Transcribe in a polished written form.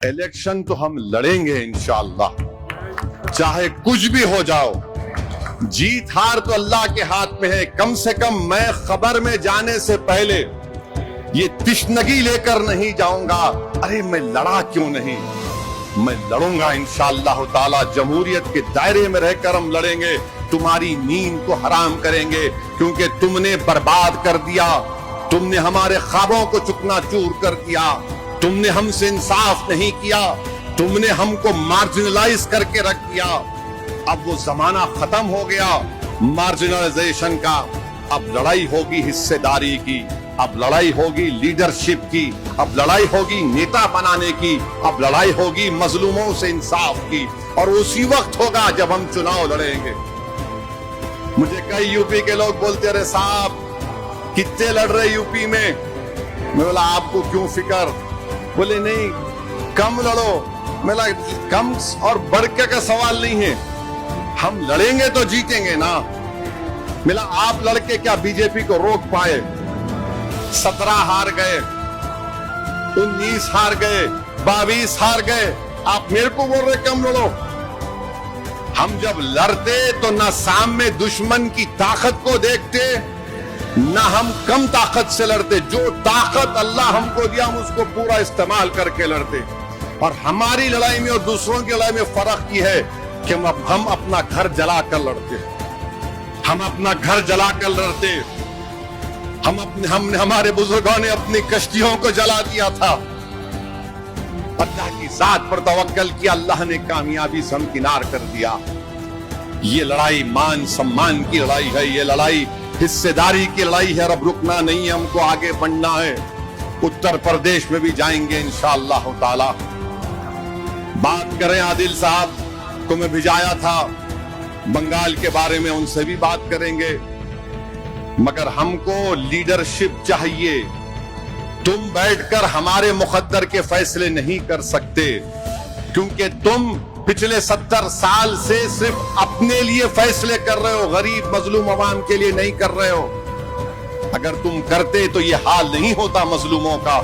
Election तो हम लड़ेंगे इंशाअल्लाह, चाहे कुछ भी हो जाओ। जीत हार तो अल्लाह के हाथ में है। कम से कम मैं खबर में जाने से पहले ये तिश्नगी लेकर नहीं जाऊंगा, अरे मैं लड़ा क्यों नहीं। मैं लड़ूंगा इंशाअल्लाह ताला। जमहूरियत के दायरे में रहकर हम लड़ेंगे। तुम्हारी नींद को हराम करेंगे, क्योंकि तुमने बर्बाद कर दिया। तुमने हमारे ख्वाबों को चुकनाचूर कर दिया। तुमने हमसे इंसाफ नहीं किया। तुमने हमको मार्जिनलाइज करके रख दिया। अब वो जमाना खत्म हो गया मार्जिनलाइजेशन का। अब लड़ाई होगी हिस्सेदारी की, अब लड़ाई होगी लीडरशिप की, अब लड़ाई होगी नेता बनाने की, अब लड़ाई होगी मजलूमों से इंसाफ की। और उसी वक्त होगा जब हम चुनाव लड़ेंगे। मुझे कई यूपी के लोग बोलते रहे, साहब कितने लड़ रहे यूपी में। मैं बोला आपको क्यों फिक्र। बोले नहीं कम लड़ो। मैं बोला कम और बढ़ के का सवाल नहीं है, हम लड़ेंगे तो जीतेंगे ना। मिला आप लड़के क्या बीजेपी को रोक पाए। 17 हार गए, 19 हार गए, 22 हार गए। आप मेरे को बोल रहे कम लड़ो। हम जब लड़ते तो ना सामने दुश्मन की ताकत को देखते, ना हम कम ताकत से लड़ते। जो ताकत अल्लाह हमको दिया हम उसको पूरा इस्तेमाल करके लड़ते। और हमारी लड़ाई में और दूसरों की लड़ाई में फर्क ये है कि हम अपना घर जला कर लड़ते। हम अपना घर जला कर लड़ते। हमने हमारे बुजुर्गों ने अपनी कश्तियों को जला दिया था। अल्लाह की जात पर तवक्कल किया, अल्लाह ने कामयाबी से हमकिनार कर दिया। ये लड़ाई मान सम्मान की लड़ाई है, ये लड़ाई हिस्सेदारी की लड़ाई है। अब रुकना नहीं है, हमको आगे बढ़ना है। उत्तर प्रदेश में भी जाएंगे इंशाअल्लाह ताला। बात करें आदिल साहब को मैं भिजाया था बंगाल के बारे में, उनसे भी बात करेंगे। मगर हमको लीडरशिप चाहिए। तुम बैठकर हमारे मुकद्दर के फैसले नहीं कर सकते, क्योंकि तुम पिछले 70 साल से सिर्फ अपने लिए फैसले कर रहे हो, गरीब मजलूम अवाम के लिए नहीं कर रहे हो। अगर तुम करते तो ये हाल नहीं होता मजलूमों का।